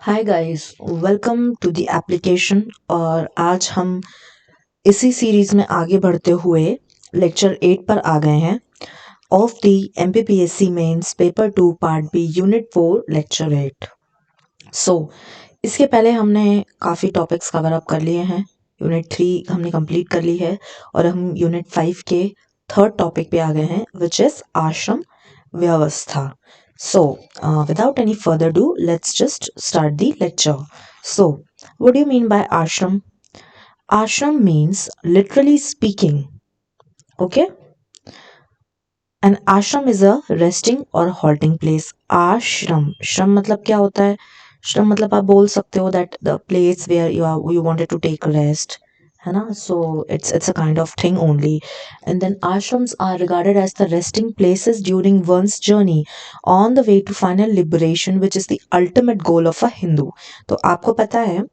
Hi guys, welcome to the application. और आज हम इसी सीरीज में आगे बढ़ते हुए लेक्चर 8 पर आ गए हैं of the MPPSC mains paper 2 part B unit 4 lecture 8। So इसके पहले हमने काफ़ी टॉपिक्स कवर अप कर लिए हैं। यूनिट 3 हमने कंप्लीट कर ली है और हम यूनिट 5 के थर्ड टॉपिक पे आ गए हैं विच इज़ आश्रम व्यवस्था। So, without any further ado, let's just start the lecture. So, what do you mean by ashram? Ashram means literally speaking. Okay? An ashram is a resting or halting place. Ashram. Shram मतलब क्या होता है? श्रम मतलब आप बोल सकते हो that the place where you wanted to take a rest, है ना? So it's a kind of thing only. And then ashrams are regarded as the resting places during one's journey on the way to final liberation, which is the ultimate goal of a Hindu. तो आपको पता है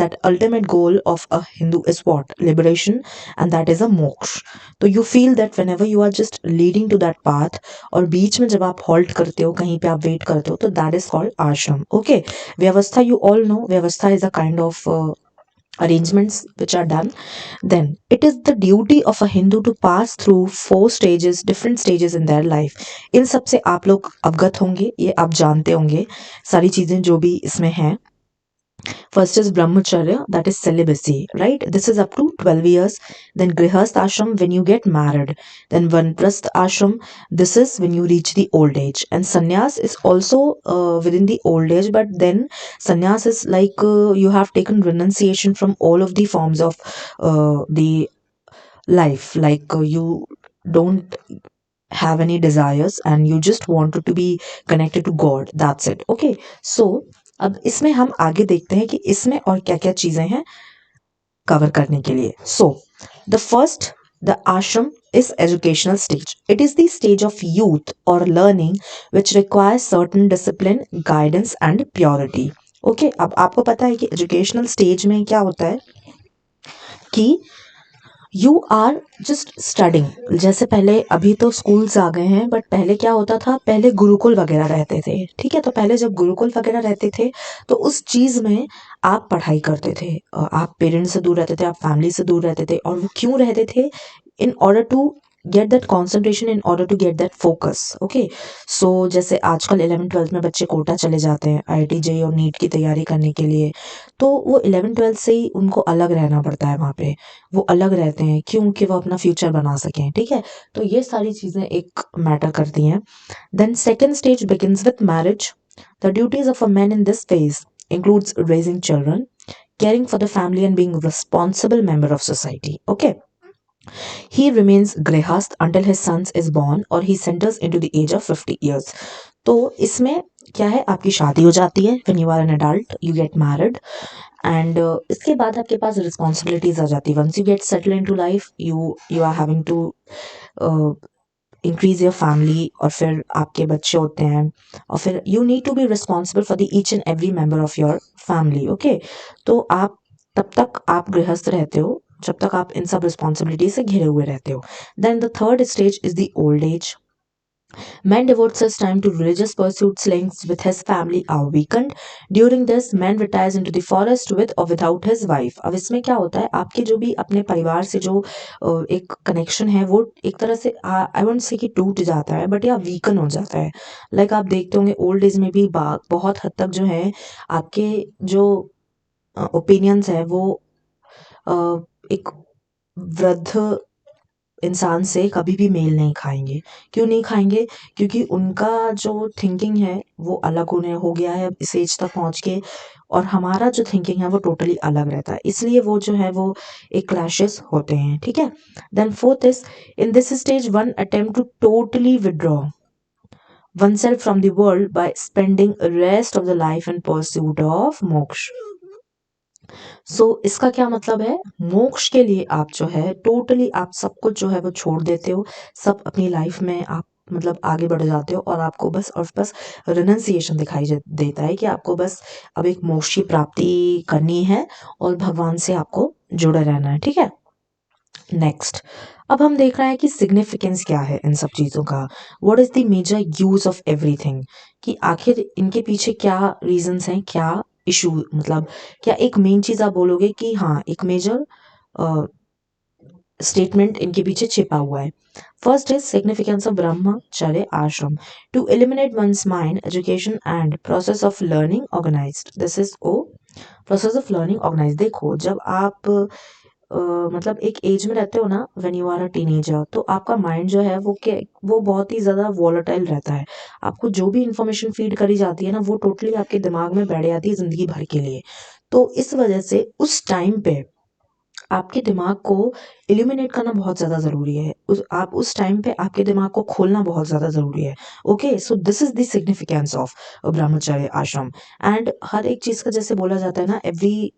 that ultimate goal of a Hindu is what? Liberation, and that is a moksha. तो you feel that whenever you are just leading to that path और बीच में जब आप halt करते हो, कहीं पे आप wait करते हो, तो that is called ashram. Okay. Vyavastha, you all know, Vyavastha is a kind of arrangements which are done. Then it is the duty of a Hindu to pass through four stages, different stages in their life. इन सब से आप लोग अवगत होंगे, ये आप जानते होंगे सारी चीजें जो भी इसमें हैं. First is brahmacharya, that is celibacy, right? This is up to 12 years. Then grihast ashram, when you get married. Then vanprasth ashram, this is when you reach the old age. And sannyas is also within the old age, but then sannyas is like you have taken renunciation from all of the forms of the life. Like you don't have any desires and you just wanted to be connected to God. That's it. Okay. So अब इसमें हम आगे देखते हैं कि इसमें और क्या क्या चीजें हैं कवर करने के लिए. So the first, the ashram is educational stage. It is the stage of youth or learning which requires certain discipline, guidance and purity. Okay, अब आपको पता है कि एजुकेशनल स्टेज में क्या होता है कि यू आर जस्ट स्टडिंग. जैसे पहले, अभी तो स्कूल्स आ गए हैं, बट पहले क्या होता था, पहले गुरुकुल वगैरह रहते थे. ठीक है, तो पहले जब गुरुकुल वगैरह रहते थे तो उस चीज में आप पढ़ाई करते थे, आप पेरेंट्स से दूर रहते थे, आप फैमिली से दूर रहते थे. और वो क्यों रहते थे? In order to get that concentration, in order to get that focus. Okay. So जैसे आजकल 11th-12th में बच्चे कोटा चले जाते हैं IIT JEE और नीट की तैयारी करने के लिए, तो वो 11th-12th से ही उनको अलग रहना पड़ता है. वहाँ पे वो अलग रहते हैं क्योंकि वो अपना फ्यूचर बना सकें. ठीक है, तो ये सारी चीज़ें एक मैटर करती हैं. Then second stage begins with marriage. The duties of a man in this phase includes raising children, caring for the family and being a responsible member of society. Okay. He remains grihast until his son is born or he enters into the age of 50 years. तो इसमें क्या है, आपकी शादी हो जाती है. when you are an adult you get married and इसके बाद आपके पास रिस्पॉन्सिबिलिटीज आ जाती है. once you get settled into life you are having to increase your family, और फिर आपके बच्चे होते हैं, और फिर you need to be responsible for the each and every member of your family. Okay. तो आप तब तक आप गृहस्थ रहते हो जब तक आप इन सब रिस्पॉन्सिबिलिटी से घिरे हुए रहते हो. Then the third stage is the old age. Man devotes his time to religious pursuits. Links with his family are weakened. During this, man retires into the forest with or without his wife. अब इसमें क्या होता है, आपके जो भी अपने परिवार से जो एक कनेक्शन है वो एक तरह से आई वोंट से कि टूट जाता है, बट या वीकन हो जाता है. लाइक आप देखते होंगे ओल्ड एज में भी बहुत हद तक जो है आपके जो ओपिनियंस है वो एक वृद्ध इंसान से कभी भी मेल नहीं खाएंगे. क्यों नहीं खाएंगे? क्योंकि उनका जो थिंकिंग है वो अलग होने हो गया है इस एज तक पहुंच के, और हमारा जो थिंकिंग है वो टोटली अलग रहता है. इसलिए वो जो है वो एक क्लैशेस होते हैं. ठीक है. Then fourth is, in this stage one attempt to totally withdraw oneself from the world by spending rest of the life in pursuit of moksha. इसका क्या मतलब है, मोक्ष के लिए आप जो है टोटली आप सब कुछ जो है वो छोड़ देते हो, सब अपनी लाइफ में आप मतलब आगे बढ़ जाते हो, और आपको बस और बस रिनंसिएशन दिखाई देता है कि आपको बस अब एक मोक्ष की प्राप्ति करनी है और भगवान से आपको जुड़े रहना है. ठीक है. नेक्स्ट, अब हम देख रहे हैं कि सिग्निफिकेंस क्या है इन सब चीज़ों का. What is the major use of everything, कि आखिर इनके पीछे क्या रीजंस हैं, क्या इशू, मतलब क्या एक मेन चीज आप बोलोगे कि हाँ एक मेजर स्टेटमेंट इनके पीछे छिपा हुआ है। First is significance of brahmacharya ashram to eliminate once mind education and process of learning organized. This is oh process of learning organize. देखो जब आप मतलब एक एज में रहते हो ना, when you are a teenager, तो आपका माइंड जो है वो बहुत ही ज़्यादा वॉलेटाइल रहता है। आपको जो भी इंफॉर्मेशन फीड करी जाती है ना, वो टोटली आपके दिमाग में बैठ जाती है ज़िंदगी भर के लिए। तो इस वजह से उस टाइम पे आपके दिमाग को इल्यूमिनेट करना बहुत ज़्यादा ज़रूरी है। आप उस टाइम पे आपके दिमाग को खोलना बहुत ज़्यादा ज़रूरी है। Okay, so this is the significance of brahmacharya आश्रम। एंड हर एक चीज़ का जैसे बोला जाता है ना, every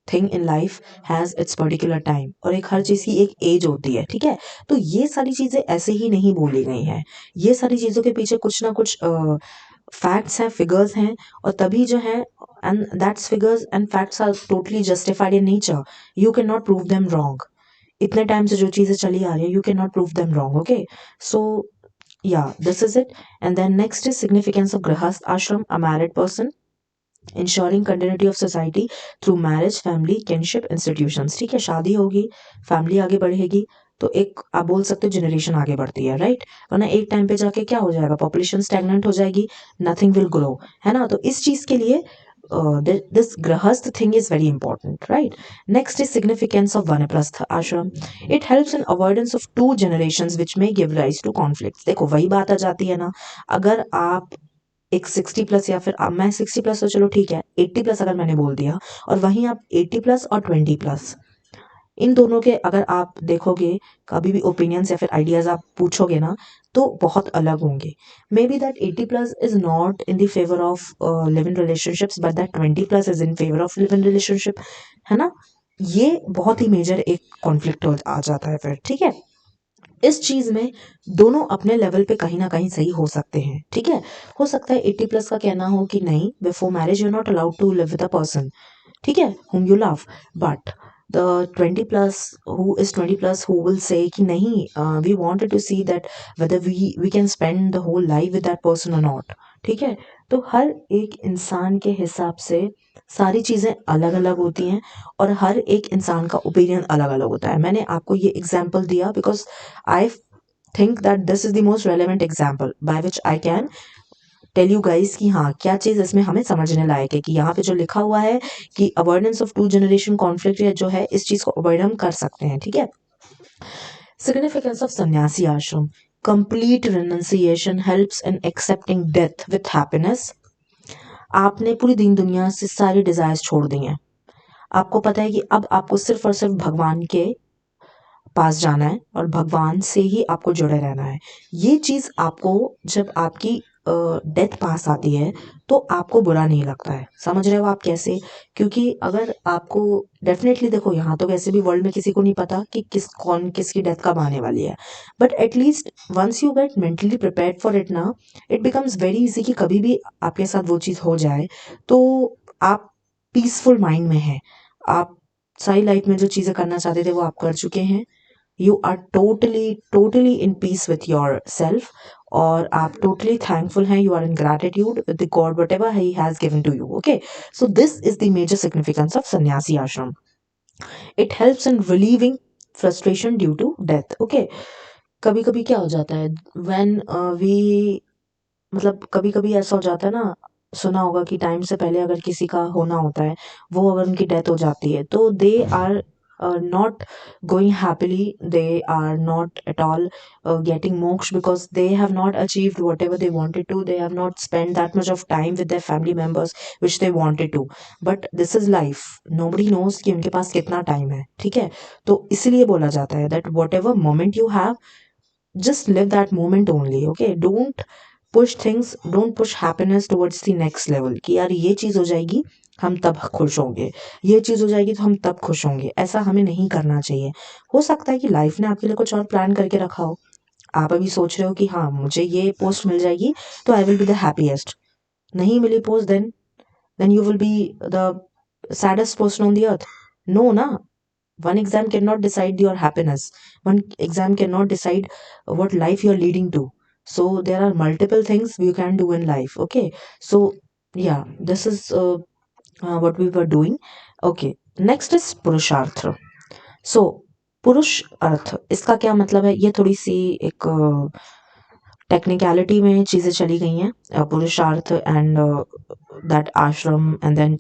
thing in life has its particular time, और एक हर चीज़ की एक एज होती है, ठीक है। तो ये सारी चीज़ें ऐसे ही नहीं बोली गई हैं, ये सारी चीज़ों के पीछे कुछ ना कुछ फैक्ट्स हैं, फिगर्स हैं, और तभी जो है, and that's figures and facts are totally justified in nature. You can not prove them wrong. इतने टाइम से जो चीज़ें चली आ रही है, you can not prove them wrong. Okay, so yeah, this is it. And then next is significance of grahast ashram, a married person ensuring continuity of society through marriage, family, kinship, institutions। ठीक है, शादी होगी, family आगे बढ़ेगी, तो एक आप बोल सकते हो जनरेशन आगे बढ़ती है, राइट। वरना एक टाइम पे जाके क्या हो जाएगा, पॉपुलेशन स्टैग्नेंट हो जाएगी, नथिंग विल ग्रो, है ना। तो इस चीज के लिए this grahast thing is very important, right? Next is significance of vanaprastha ashram. It helps in avoidance of two generations which may give rise to conflicts। देखो वही बात आ जाती है ना, अगर आप एक 60+ या फिर अब मैं 60+ तो चलो ठीक है, 80+ अगर मैंने बोल दिया, और वहीं आप 80+ और 20+, इन दोनों के अगर आप देखोगे, कभी भी ओपिनियंस या फिर आइडियाज आप पूछोगे ना, तो बहुत अलग होंगे। May be that 80+ is not in the favour of live in relationships, but that 20+ is in favour of live in relationship, है ना। ये बहुत ही मेजर एक कॉन्फ्लिक्ट आ जाता है फिर, ठीक है। इस चीज में दोनों अपने लेवल पे कहीं ना कहीं सही हो सकते हैं, ठीक है। हो सकता है 80+ का कहना हो कि नहीं, before marriage you are not allowed to live with a person, ठीक है, whom you love, but the 20+ who will say कि नहीं, we wanted to see that whether we can spend the whole life with that person or not, ठीक है। तो हर एक इंसान के हिसाब से सारी चीज़ें अलग अलग होती हैं, और हर एक इंसान का ओपिनियन अलग अलग होता है। मैंने आपको ये एग्जाम्पल दिया because I think that this is the most relevant example by which I can tell you guys कि हाँ क्या चीज़ इसमें हमें समझने लायक है, कि यहाँ पे जो लिखा हुआ है कि avoidance of two generation conflict जो है, इस चीज़ को अवॉइड हम कर सकते हैं, ठीक है। सिग्निफिकेंस ऑफ सन्यासी आश्रम, complete renunciation helps in accepting death with happiness. आपने पूरी दीन दुनिया से सारी डिजायर्स छोड़ दी हैं, आपको पता है कि अब आपको सिर्फ और सिर्फ भगवान के पास जाना है, और भगवान से ही आपको जुड़े रहना है। ये चीज़ आपको जब आपकी डेथ पास आती है, तो आपको बुरा नहीं लगता है। समझ रहे हो आप कैसे? क्योंकि अगर आपको डेफिनेटली, देखो यहाँ तो वैसे भी वर्ल्ड में किसी को नहीं पता कि कौन किसकी डेथ कब आने वाली है, but at least once you get mentally prepared for it ना, इट बिकम्स वेरी इजी कि कभी भी आपके साथ वो चीज़ हो जाए तो आप पीसफुल माइंड में हैं, आप सारी लाइफ में जो चीज़ें करना चाहते थे वो आप कर चुके हैं, you are totally in peace with yourself, और आप totally thankful हैं, you are in gratitude with the God whatever he has given to you। Okay, so this is the major significance of sannyasi ashram। it helps in relieving frustration due to death। Okay, कभी कभी क्या हो जाता है, when we मतलब कभी कभी ऐसा हो जाता है ना, सुना होगा कि टाइम से पहले अगर किसी का होना होता है, वो अगर उनकी डेथ हो जाती है, तो they are not going happily, they are not at all getting moksha, because they have not achieved whatever they wanted to, they have not spent that much of time with their family members which they wanted to। but this is life, nobody knows कि उनके पास कितना time है, ठीक है। तो इसलिए बोला जाता है that whatever moment you have, just live that moment only। okay, don't push things, don't push happiness towards the next level कि यार ये चीज़ हो जाएगी हम तब खुश होंगे, ये चीज़ हो जाएगी तो हम तब खुश होंगे, ऐसा हमें नहीं करना चाहिए। हो सकता है कि लाइफ ने आपके लिए कुछ और प्लान करके रखा हो, आप अभी सोच रहे हो कि हाँ मुझे ये पोस्ट मिल जाएगी तो I will be the happiest, नहीं मिली post, then you will be the saddest person on the earth. No ना, one exam cannot decide your happiness, one exam cannot decide what life you're leading to, so there are multiple things you can do in life। okay, so yeah, this is what we were doing. Okay, next is पुरुषार्थ. So पुरुष अर्थ, इसका क्या मतलब है, ये थोड़ी सी एक technicality में चीज़ें चली गई हैं. पुरुषार्थ and that ashram and then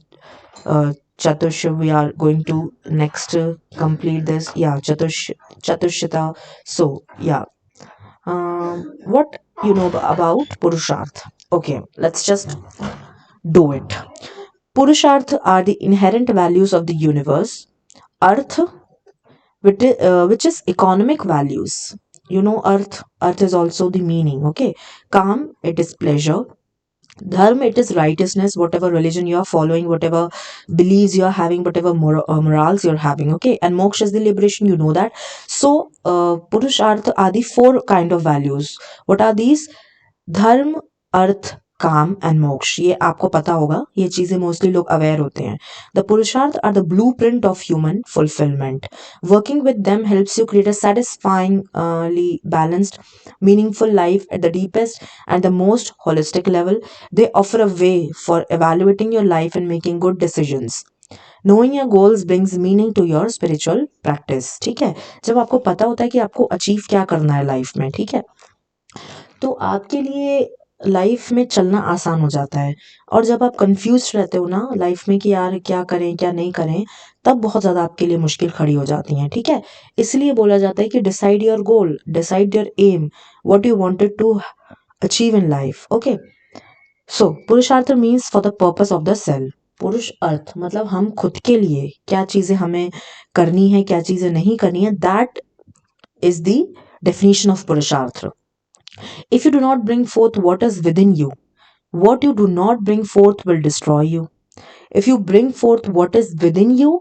चतुर्श, we are going to next complete this. या चतुर्शता. सो या what you know about purusharth? Okay, let's just do it. Purusharth are the inherent values of the universe. Arth, which is economic values. You know, earth is also the meaning. Okay, calm, it is pleasure. Dharma, it is righteousness, whatever religion you are following, whatever beliefs you are having, whatever morals you're having. Okay, and moksha is the liberation, you know that. So purushartha are the four kind of values. What are these? धर्म, अर्थ, काम and मोक्ष. ये आपको पता होगा, ये चीजें mostly लोग अवेयर होते हैं. The purushartha are the blueprint of human fulfilment. Working with them helps you create a satisfyingly balanced, meaningful life at the deepest and the most holistic level. They offer a way for evaluating your life and making good decisions. Knowing your goals brings meaning to your spiritual practice. ठीक है, जब आपको पता होता है कि आपको achieve क्या करना है लाइफ में, ठीक है, तो आपके लिए लाइफ में चलना आसान हो जाता है. और जब आप कंफ्यूज रहते हो ना लाइफ में कि यार क्या करें क्या नहीं करें, तब बहुत ज़्यादा आपके लिए मुश्किल खड़ी हो जाती हैं. ठीक है, इसलिए बोला जाता है कि decide your goal, decide your aim, what you wanted to achieve in life. Okay, so पुरुषार्थ means for the purpose of the self. पुरुष अर्थ मतलब हम खुद के लिए क्या चीज़ें हमें करनी है, क्या चीज़ें नहीं करनी है. That is the definition of पुरुषार्थ. If you do not bring forth what is within you, what you do not bring forth will destroy you. If you bring forth what is within you,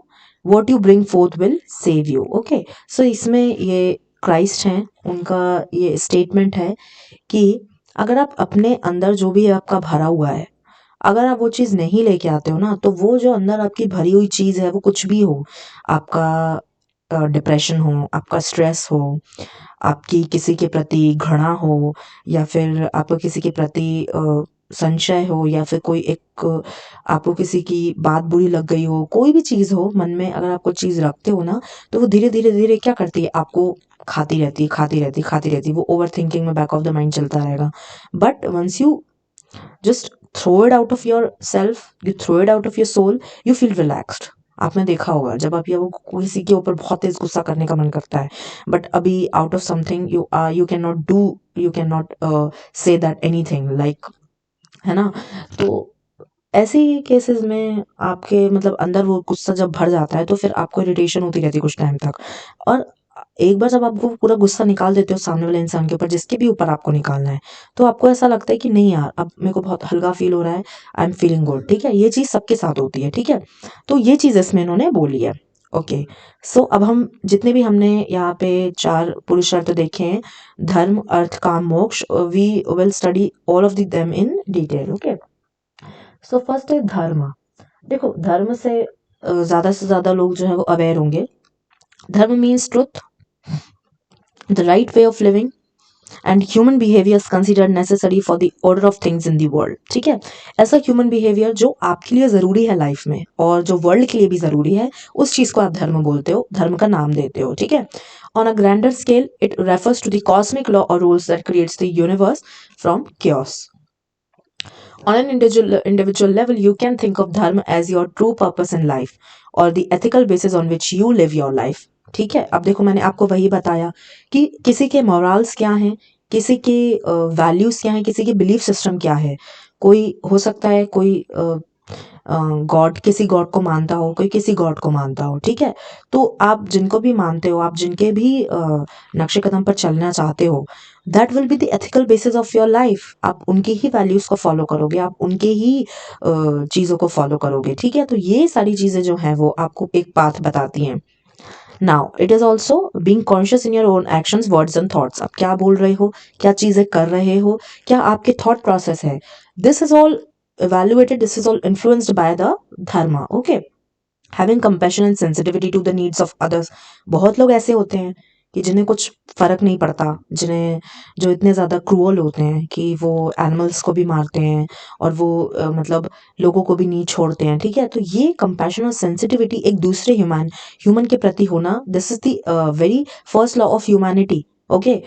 what you bring forth will save you. Okay, so इसमें ये Christ हैं, उनका ये statement है कि अगर आप अपने अंदर जो भी आपका भरा हुआ है, अगर आप वो चीज़ नहीं लेके आते हो ना, तो वो जो अंदर आपकी भरी हुई चीज़ है, वो कुछ भी हो, आपका डिप्रेशन हो, आपका स्ट्रेस हो, आपकी किसी के प्रति घृणा हो, या फिर आपको किसी के प्रति संशय हो, या फिर कोई एक आपको किसी की बात बुरी लग गई हो, कोई भी चीज़ हो मन में, अगर आप कोई चीज़ रखते हो ना, तो वो धीरे धीरे धीरे क्या करती है, आपको खाती रहती है, खाती रहती है, खाती रहती है. वो ओवर थिंकिंग में बैक ऑफ द माइंड चलता रहेगा. But once you just throw it out of yourself, you throw it out of your soul, you feel relaxed. आपने देखा होगा जब आप ये वो किसी के ऊपर बहुत तेज गुस्सा करने का मन करता है, बट अभी out of something you can not do, you can not say that anything like, है ना. तो ऐसे ही केसेस में आपके मतलब अंदर वो गुस्सा जब भर जाता है, तो फिर आपको इरिटेशन होती रहती है कुछ टाइम तक. और एक बार जब आप वो पूरा गुस्सा निकाल देते हो सामने वाले इंसान के ऊपर, जिसके भी ऊपर आपको निकालना है, तो आपको ऐसा लगता है कि नहीं यार, अब मेरे को बहुत हल्का फील हो रहा है, आई एम फीलिंग गुड. ठीक है, ये चीज़ सबके साथ होती है. ठीक है, तो ये चीज़ इसमें इन्होंने बोली है. ओके, सो अब हम जितने भी हमने यहाँ पे 4 पुरुष शर्त देखे हैं, धर्म, artha, kama, moksha, we will study all of them in detail. Okay, so first है धर्म. देखो, धर्म से ज़्यादा लोग जो है वो अवेयर होंगे. धर्म means truth, the right way of living and human behavior is considered necessary for the order of things in the world. ठीक है, ऐसा ह्यूमन बिहेवियर जो आपके लिए ज़रूरी है लाइफ में, और जो वर्ल्ड के लिए भी ज़रूरी है, उस चीज़ को आप धर्म बोलते हो, धर्म का नाम देते हो. ठीक है, on a grander scale it refers to the cosmic law or rules that creates the universe from chaos. On an individual level, you can think of dharma as your true purpose in life or the ethical basis on which you live your life. ठीक है, अब देखो मैंने आपको वही बताया कि किसी के मॉरल्स क्या हैं, किसी के वैल्यूज़ क्या हैं, किसी के बिलीफ सिस्टम क्या है. कोई हो सकता है कोई गॉड, किसी गॉड को मानता हो, कोई किसी गॉड को मानता हो. ठीक है, तो आप जिनको भी मानते हो, आप जिनके भी नक्शे कदम पर चलना चाहते हो, that will be the ethical basis of your life. आप उनकी ही वैल्यूज़ को फॉलो करोगे, आप उनके ही चीज़ों को फॉलो करोगे. ठीक है, तो ये सारी चीज़ें जो हैं वो आपको एक पाथ बताती हैं. Now it is also being conscious in your own actions, words and thoughts. आप क्या बोल रहे हो, क्या चीज़ें कर रहे हो, क्या आपके थॉट प्रोसेस है, this is all evaluated, this is all influenced by the dharma. Okay, having compassion and sensitivity to the needs of others. बहुत लोग ऐसे होते हैं कि जिन्हें कुछ फर्क नहीं पड़ता, जिन्हें जो इतने ज़्यादा क्रूअल होते हैं कि वो एनिमल्स को भी मारते हैं और वो मतलब लोगों को भी नहीं छोड़ते हैं, ठीक है। तो ये कंपैशन और सेंसिटिविटी एक दूसरे ह्यूमन के प्रति होना, this is the very first law of humanity. Okay,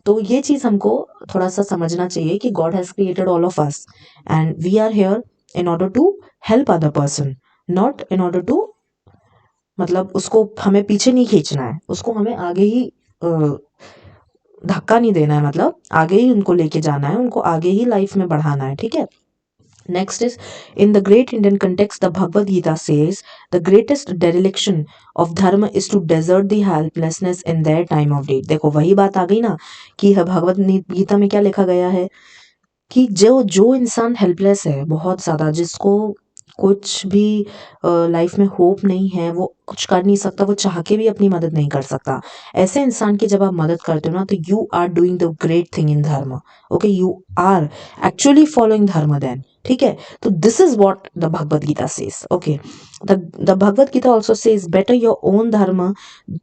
तो ये चीज़ हमको थोड़ा सा समझना चाहिए कि God has created all of us and we are here in order to help other person, not in order to, मतलब उसको हमें पीछे नहीं खींचना है, उसको हमें आगे ही धक्का नहीं देना है, मतलब आगे ही उनको लेके जाना है, उनको आगे ही लाइफ में बढ़ाना है, ठीक है। Next is, in the great Indian context, the Bhagavad Gita says the greatest dereliction of dharma is to desert the helplessness in their time of need. देखो वही बात आ गई ना कि भगवत गीता में क्या लिखा गया है कि जो जो इंसान हेल्पलेस है बहुत ज़्यादा, जिसको कुछ भी लाइफ में होप नहीं है, वो कुछ कर नहीं सकता, वो चाह के भी अपनी मदद नहीं कर सकता, ऐसे इंसान की जब आप मदद करते हो ना, तो you are doing the great thing in dharma. Okay, you are actually following dharma then, ठीक है। तो this is what the Bhagavad Gita says. Okay, the Bhagavad Gita also says better your own dharma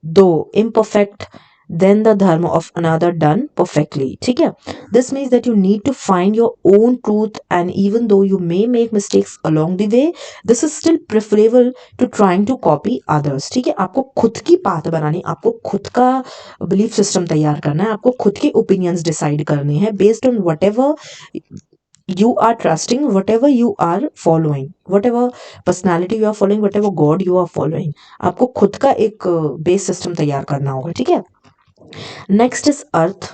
though imperfect than the dharma of another done perfectly, ठीक है। This means that you need to find your own truth, and even though you may make mistakes along the way, this is still preferable to trying to copy others, ठीक है। आपको खुद की path बनानी, आपको खुद का बिलीफ सिस्टम तैयार करना है, आपको खुद के ओपिनियंस डिसाइड करने हैं based on what ever you are trusting, whatever you are following, whatever personality you are following, whatever God you are following, आपको खुद का एक बेस सिस्टम तैयार करना होगा, ठीक है। Next is artha.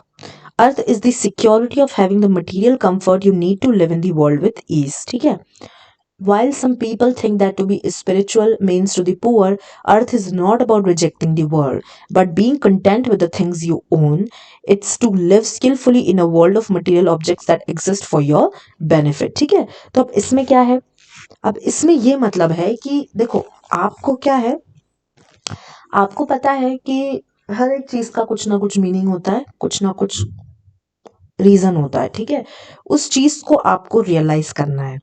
Artha is the security of having the material comfort you need to live in the world with ease, ठीक है। While some people think that to be spiritual means to the poor, earth is not about rejecting the world, but being content with the things you own. It's to live skillfully in a world of material objects that exist for your benefit, ठीक है। तो अब इसमें क्या है, अब इसमें ये मतलब है कि देखो आपको क्या है, आपको पता है कि हर एक चीज का कुछ ना कुछ मीनिंग होता है, कुछ ना कुछ रीजन होता है, ठीक है। उस चीज को आपको रियलाइज करना है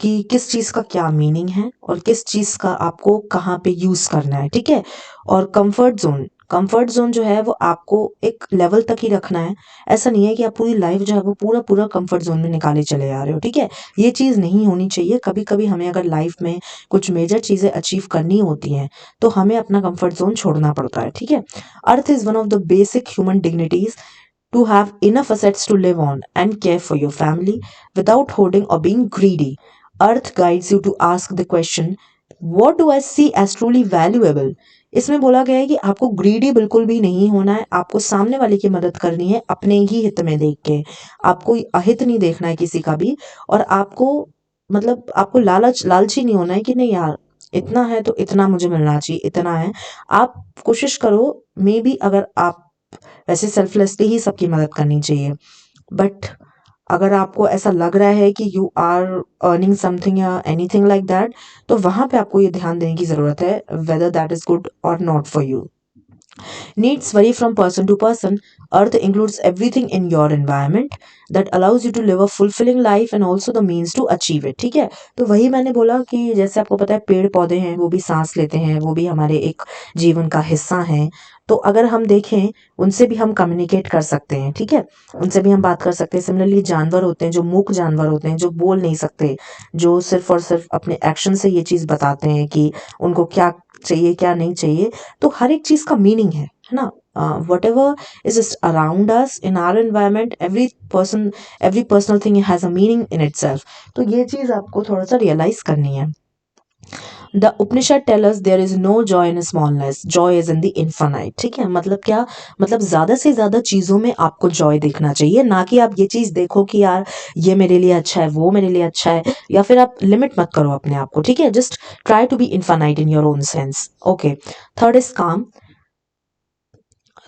कि किस चीज का क्या मीनिंग है और किस चीज का आपको कहाँ पे यूज करना है, ठीक है। और कंफर्ट जोन जो है वो आपको एक लेवल तक ही रखना है। ऐसा नहीं है कि आप पूरी लाइफ जो है वो पूरा पूरा कंफर्ट जोन में निकाले चले आ रहे हो, ठीक है। ये चीज नहीं होनी चाहिए। कभी कभी हमें अगर लाइफ में कुछ मेजर चीजें अचीव करनी होती हैं तो हमें अपना कंफर्ट जोन छोड़ना पड़ता है, ठीक है। Earth is one of the basic human dignities to have enough assets to live on and care for your family without hoarding or being greedy. Earth guides you to ask the question, what do I see as truly valuable? इसमें बोला गया है कि आपको greedy बिल्कुल भी नहीं होना है, आपको सामने वाले की मदद करनी है अपने ही हित में देख के, आपको अहित नहीं देखना है किसी का भी। और आपको मतलब आपको लालची नहीं होना है कि नहीं यार इतना है तो इतना मुझे मिलना चाहिए, इतना है। आप कोशिश करो, मे बी अगर आप वैसे सेल्फलेसली ही सबकी मदद करनी चाहिए, बट अगर आपको ऐसा लग रहा है कि यू आर अर्निंग समथिंग या एनीथिंग लाइक दैट, तो वहां पे आपको ये ध्यान देने की जरूरत है वेदर दैट इज गुड और not for you. Needs vary from person to person. Earth includes everything in your environment that allows you to live a fulfilling life and also the means to achieve it, ठीक है। तो वही मैंने बोला कि जैसे आपको पता है पेड़ पौधे हैं वो भी सांस लेते हैं, वो भी हमारे एक जीवन का हिस्सा हैं। तो अगर हम देखें उनसे भी हम कम्युनिकेट कर सकते हैं, ठीक है, उनसे भी हम बात कर सकते हैं। सिमिलरली जानवर होते हैं जो मूक जानवर होते हैं, जो बोल नहीं सकते, जो सिर्फ और सिर्फ अपने एक्शन से ये चीज़ बताते हैं कि उनको क्या चाहिए क्या नहीं चाहिए। तो हर एक चीज का मीनिंग है ना। Whatever is just around us in our environment, every personal thing has a meaning in itself. तो ये चीज आपको थोड़ा सा रियलाइज करनी है। The Upanishad tell us there is no joy in smallness, joy is in the infinite, ठीक है। मतलब क्या, मतलब ज्यादा से ज्यादा चीजों में आपको जॉय देखना चाहिए, ना कि आप ये चीज देखो कि यार ये मेरे लिए अच्छा है, वो मेरे लिए अच्छा है, या फिर आप लिमिट मत करो अपने आप को, ठीक है। Just try to be infinite in your own sense. Okay, third is kama.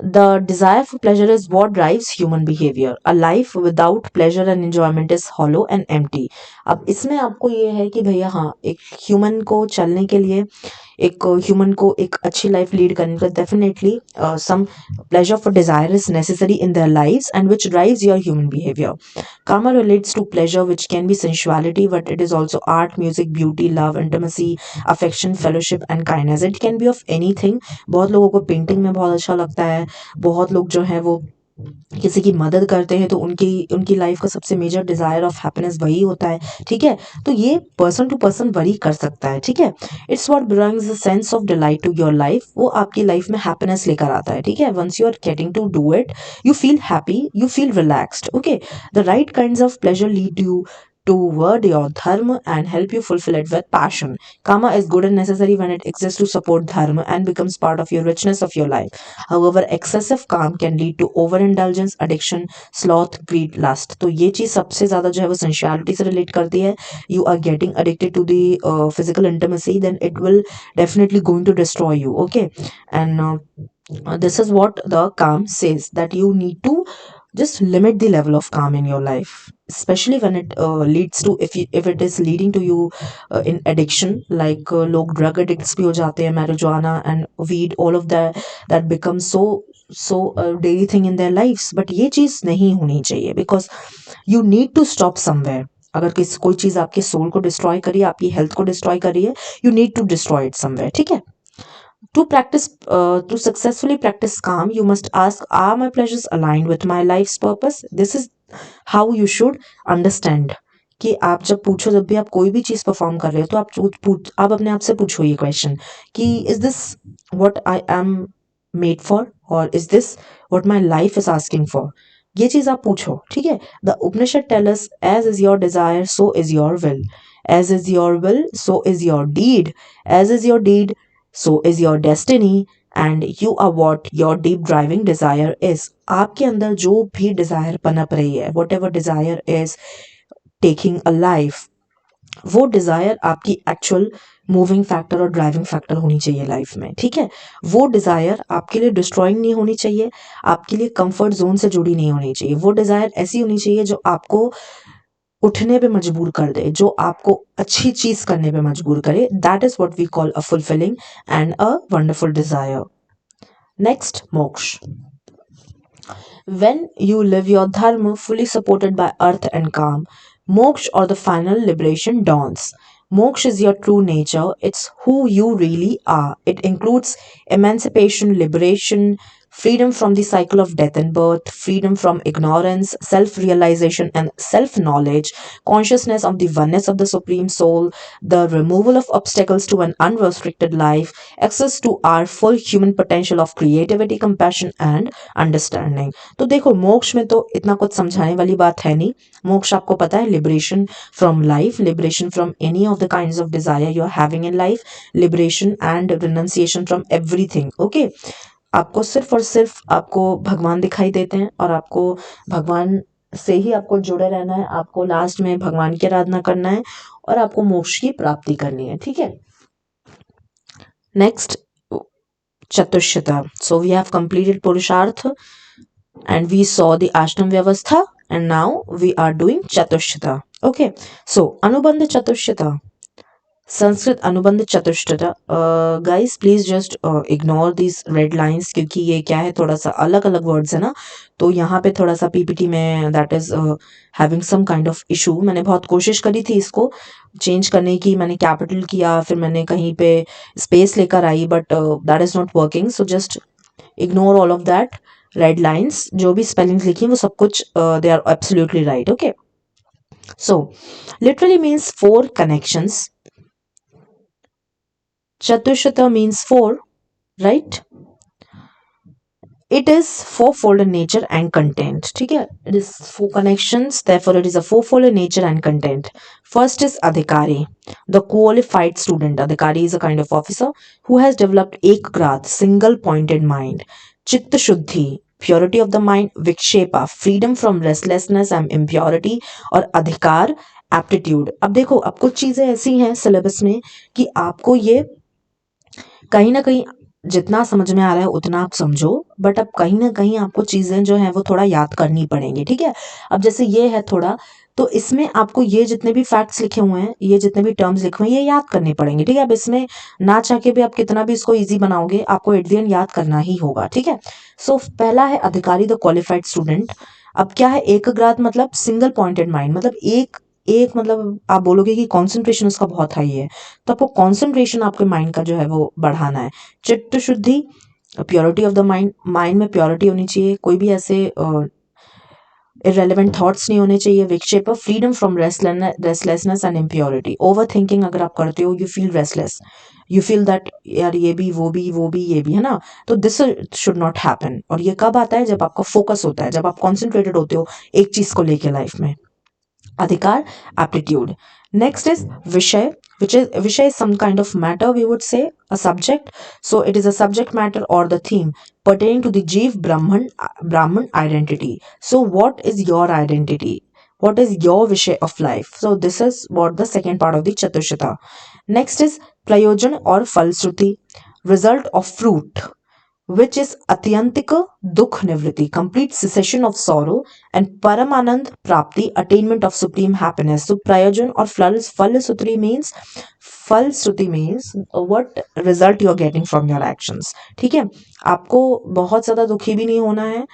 The desire for pleasure is what drives human behavior. A life without pleasure and enjoyment is hollow and empty. अब इसमें आपको ये है कि भैया हाँ, एक human को चलने के लिए, एक ह्यूमन को एक अच्छी लाइफ लीड करने के लिए definitely some pleasure for desire is necessary in their lives and which drives your human behavior. Karma relates to pleasure which can be sensuality, but it is also art, music, beauty, love, intimacy, affection, fellowship and kindness. It can be of anything. बहुत लोगों को painting में बहुत अच्छा लगता है, बहुत लोग जो है वो किसी की मदद करते हैं तो उनकी उनकी लाइफ का सबसे मेजर डिजायर ऑफ हैप्पीनेस वही होता है, ठीक है। तो ये पर्सन टू पर्सन वरी कर सकता है, ठीक है। It's what brings a sense of delight to your life, वो आपकी लाइफ में हैप्पीनेस लेकर आता है, ठीक है। Once you are getting to do it, you feel happy, you feel relaxed, okay. The right kinds of pleasure lead you toward your dharma and help you fulfill it with passion. Karma is good and necessary when it exists to support dharma and becomes part of your richness of your life. However, excessive calm can lead to overindulgence, addiction, sloth, greed, lust. तो ये चीज सबसे ज्यादा जो है वो sensuality से relate करती है. You are getting addicted to the physical intimacy, then it will definitely going to destroy you, okay. And this is what the calm says, that you need to just limit the level of calm in your life, especially when it leads to, if it is leading to you in addiction, like log drug addicts bhi ho jate hain, marijuana and weed, all of that becomes so daily thing in their lives. But ye cheez nahi honi chahiye, because you need to stop somewhere. अगर किसी कोई चीज आपके soul को destroy करी है, आपकी health को डिस्ट्रॉय करी है, you need to destroy it somewhere, ठीक है। To successfully practice calm, you must ask, are my pleasures aligned with my life's purpose? This is how you should understand. कि आप जब पूछो, जब भी आप कोई भी चीज परफॉर्म कर रहे हो, तो आप अपने आप से पूछो ये क्वेश्चन कि is this what I am made for, और is this what my life is asking for. ये चीज आप पूछो, ठीक है। The Upanishad tell us, as is your desire so is your will, as is your will so is your deed, as is your deed so is your destiny, and you are what your deep driving desire is. आपके अंदर जो भी Dzire पनप रही है, whatever desire is taking a life, वो Dzire आपकी actual moving factor और ड्राइविंग फैक्टर होनी चाहिए लाइफ में, ठीक है। वो डिजायर आपके लिए डिस्ट्रॉइंग नहीं होनी चाहिए, आपके लिए कंफर्ट जोन से जुड़ी नहीं होनी चाहिए। वो डिजायर ऐसी होनी चाहिए जो आपको उठने पे मजबूर कर दे, जो आपको अच्छी चीज करने पे मजबूर करे। That is what we call a fulfilling and a wonderful desire. Next, moksha. When you live your dharma fully supported by earth and calm, moksha or the final liberation dawns. Moksha is your true nature, it's who you really are. It includes emancipation, liberation, freedom from the cycle of death and birth, freedom from ignorance, self realization and self knowledge, consciousness of the oneness of the Supreme Soul, the removal of obstacles to an unrestricted life, access to our full human potential of creativity, compassion, and understanding. तो देखो, मोक्ष में तो इतना कुछ समझाने वाली बात है नहीं। मोक्ष आपको पता है, liberation from life, liberation from any of the kinds of desire you are having in life, liberation and renunciation from everything, okay. आपको सिर्फ और सिर्फ आपको भगवान दिखाई देते हैं, और आपको भगवान से ही आपको जुड़े रहना है, आपको लास्ट में भगवान की आराधना करना है, और आपको मोक्ष की प्राप्ति करनी है, ठीक है। Next, Chatushtha. So we have completed Purushartha and we saw the Ashtam Vyavastha, and now we are doing Chatushtha. Okay. So Anubandha Chatushtha. Sanskrit अनुबंध चतुष्टय। Guys please just ignore this red lines, क्योंकि ये क्या है, थोड़ा सा अलग अलग वर्ड्स है ना, तो यहाँ पे थोड़ा सा पीपीटी में that is having some kind of issue. मैंने बहुत कोशिश करी थी इसको चेंज करने की, मैंने कैपिटल किया, फिर मैंने कहीं पे स्पेस लेकर आई, but that is not working. So just ignore all of that red lines. जो भी स्पेलिंग्स लिखी वो सब कुछ they are absolutely right, okay. So literally means 4 connections. Chatushtha means 4, right? It is fourfold in nature and content. ठीक है, it is 4 connections, therefore it is a fourfold in nature and content. First is adhikari, the qualified student. Adhikari is a kind of officer who has developed ekgrat, single pointed mind. Chitta shuddhi, purity of the mind. Vikshepa, freedom from restlessness and impurity. और अधिकार, aptitude. अब देखो, अब कुछ चीजें ऐसी हैं syllabus में कि आपको ये कहीं ना कहीं जितना समझ में आ रहा है उतना आप समझो, बट अब कहीं ना कहीं आपको चीजें जो है वो थोड़ा याद करनी पड़ेंगी, ठीक है। अब जैसे ये है थोड़ा, तो इसमें आपको ये जितने भी फैक्ट्स लिखे हुए हैं, ये जितने भी टर्म्स लिखे हुए हैं, ये याद करने पड़ेंगे, ठीक है। अब इसमें ना चाह के भी आप कितना भी इसको इजी बनाओगे, आपको एट द एंड याद करना ही होगा, ठीक है। सो पहला है अधिकारी, द क्वालिफाइड स्टूडेंट। अब क्या है, एकग्रात मतलब सिंगल पॉइंटेड माइंड, मतलब एक मतलब आप बोलोगे कि कंसंट्रेशन उसका बहुत हाई है, तो आपको कंसंट्रेशन आपके माइंड का जो है वो बढ़ाना है। चित्त शुद्धि, purity of the mind, mind में प्योरिटी होनी चाहिए, कोई भी ऐसे irrelevant थॉट्स नहीं होने चाहिए. विक्षेप, freedom from restlessness and impurity. Over thinking अगर आप करते हो, you feel restless, you feel that यार ये भी वो भी वो भी ये भी, है ना. तो दिस शुड नॉट हैपन. और ये कब आता है? जब आपका फोकस होता है, जब आप कॉन्सेंट्रेटेड होते हो एक चीज को लेके लाइफ में. अधिकार, aptitude. Next is Vishay, which is Vishay is some kind of matter, we would say, a subject. So it is a subject matter or the theme pertaining to the Jeev Brahman identity. So what is your identity? What is your Vishay of life? So this is what the second part of the Chatushata. Next is Prayojan or Falsruti, result of fruit, which is Atyantika Dukh Nivriti, complete cessation of sorrow, and Paramanand Prapti, attainment of supreme happiness. So Prayojan or Falasutri means, फलश्रुति means what result you are getting from your actions. ठीक है, आपको बहुत ज़्यादा दुखी भी नहीं होना है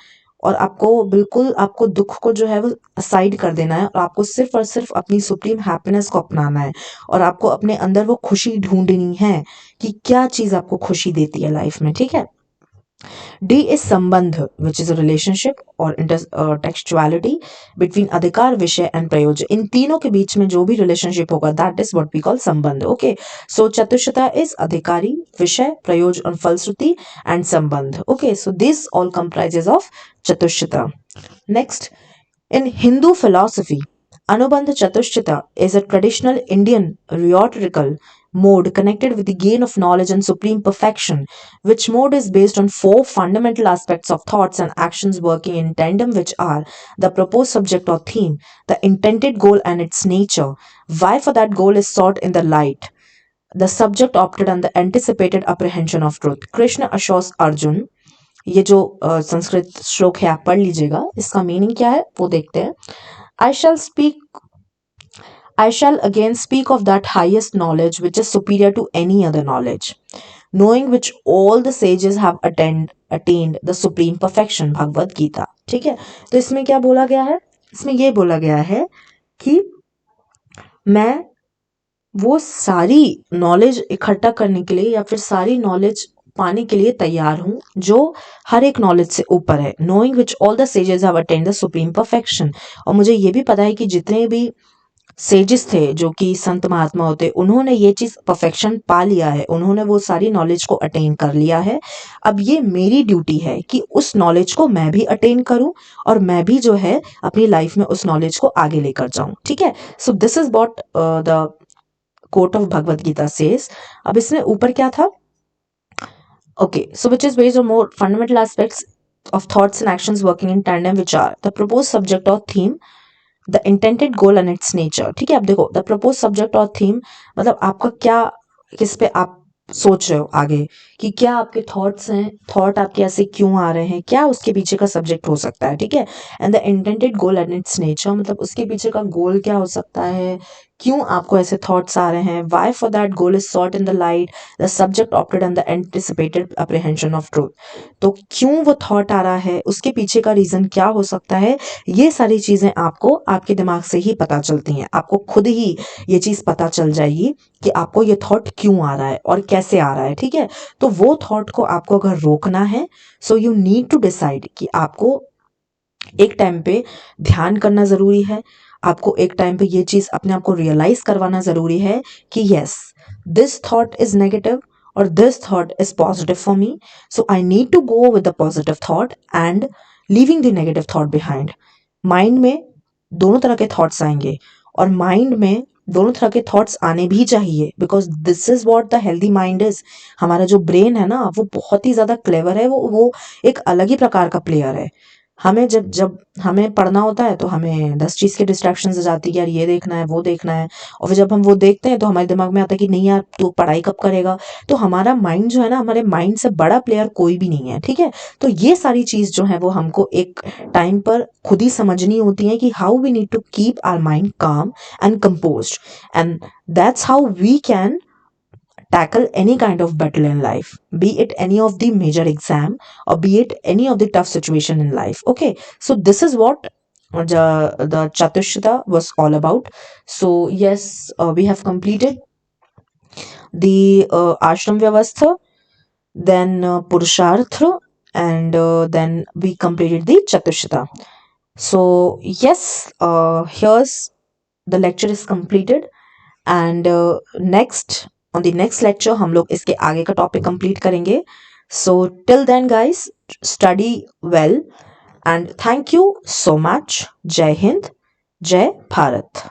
और आपको बिल्कुल आपको दुख को जो है वो साइड कर देना है और आपको सिर्फ और सिर्फ अपनी सुप्रीम हैप्पीनेस को अपनाना है और आपको अपने अंदर वो खुशी ढूंढनी है कि क्या चीज़ आपको खुशी देती है लाइफ में. ठीक है. D is संबंध, which is a relationship or textuality between अधिकार, विषय and प्रयोज्य. इन तीनों के बीच में जो भी relationship होगा, that is what we call संबंध. Okay, so चतुष्टता is अधिकारी, विषय, प्रयोज्य और फलश्रुति and संबंध. Okay, so this all comprises of चतुष्टता. Next, in Hindu philosophy, Anubandha Chatushchita is a traditional Indian rhetorical mode connected with the gain of knowledge and supreme perfection, which mode is based on four fundamental aspects of thoughts and actions working in tandem, which are the proposed subject or theme, the intended goal and its nature, why for that goal is sought in the light, the subject opted and the anticipated apprehension of truth. Krishna assures Arjun, ये जो संस्कृत श्लोक है आप पढ़ लीजिएगा, इसका meaning क्या है वो देखते हैं. I shall again speak of that highest knowledge which is superior to any other knowledge, knowing which all the sages have attained the supreme perfection. Bhagavad Gita. ठीक है, तो इसमें क्या बोला गया है? इसमें ये बोला गया है कि मैं वो सारी नॉलेज इकट्ठा करने के लिए या फिर सारी नॉलेज पाने के लिए तैयार हूँ जो हर एक नॉलेज से ऊपर है. Knowing which all the sages have attend the supreme perfection. और मुझे ये भी पता है कि जितने भी सेजेस थे जो कि संत महात्मा होते, उन्होंने ये चीज परफेक्शन पा लिया है, उन्होंने वो सारी नॉलेज को अटेन कर लिया है. अब ये मेरी ड्यूटी है कि उस नॉलेज को मैं भी अटेन करूं और मैं भी जो है अपनी लाइफ में उस नॉलेज को आगे लेकर जाऊं. ठीक है, so this is what the quote of Bhagavad Gita says. अब इसमें ऊपर क्या था? Okay, so which is based on more fundamental aspects of thoughts and actions working in tandem, which are the proposed subject or theme, the intended goal and its nature. ठीक है, अब देखो the proposed subject or theme मतलब आपका क्या, किस पे आप सोच रहे हो आगे, कि क्या आपके थॉट्स हैं, थॉट आपके ऐसे क्यों आ रहे हैं, क्या उसके पीछे का सब्जेक्ट हो सकता है. ठीक है, and the intended goal and it's nature मतलब उसके पीछे का गोल क्या हो सकता है, क्यों आपको ऐसे थॉट्स आ रहे हैं. Why for that goal is sought in the light, the subject opted and the anticipated apprehension of truth. तो क्यों वो थॉट आ रहा है, उसके पीछे का रीजन क्या हो सकता है, ये सारी चीजें आपको आपके दिमाग से ही पता चलती हैं. आपको खुद ही ये चीज पता चल जाएगी कि आपको ये थॉट क्यों आ रहा है और कैसे आ रहा है. ठीक है, तो वो थॉट को आपको अगर रोकना है, so you need to decide कि आपको एक टाइम पे ध्यान करना जरूरी है, आपको एक टाइम पे ये चीज अपने आप को रियलाइज करवाना जरूरी है कि yes, this thought is negative और this thought is positive for me, so I need to go with the positive thought and leaving the negative thought behind. Mind में दोनों तरह के थॉट्स आएंगे और माइंड में दोनों तरह के थॉट्स आने भी चाहिए, because this is what the healthy mind is. हमारा जो ब्रेन है ना वो बहुत ही ज्यादा क्लेवर है, वो एक अलग ही प्रकार का प्लेयर है. हमें जब जब हमें पढ़ना होता है तो हमें 10 चीज के डिस्ट्रैक्शन आ जाती है, यार ये देखना है वो देखना है, और फिर जब हम वो देखते हैं तो हमारे दिमाग में आता है कि नहीं यार तू पढ़ाई कब करेगा. तो हमारा माइंड जो है ना, हमारे माइंड से बड़ा प्लेयर कोई भी नहीं है. ठीक है, तो ये सारी चीज जो है वो हमको एक टाइम पर खुद ही समझनी होती है कि how we need to keep our mind calm and composed, and that's how we can tackle any kind of battle in life, be it any of the major exam or be it any of the tough situation in life. Okay, so this is what the Chatushta was all about. So yes, we have completed the ashram vyavastha, then Purushartha, and then we completed the Chatushta. So yes, here's the lecture is completed, and next on the next lecture हम लोग इसके आगे का topic complete करेंगे. So till then guys, study well and thank you so much. जय हिंद, जय भारत.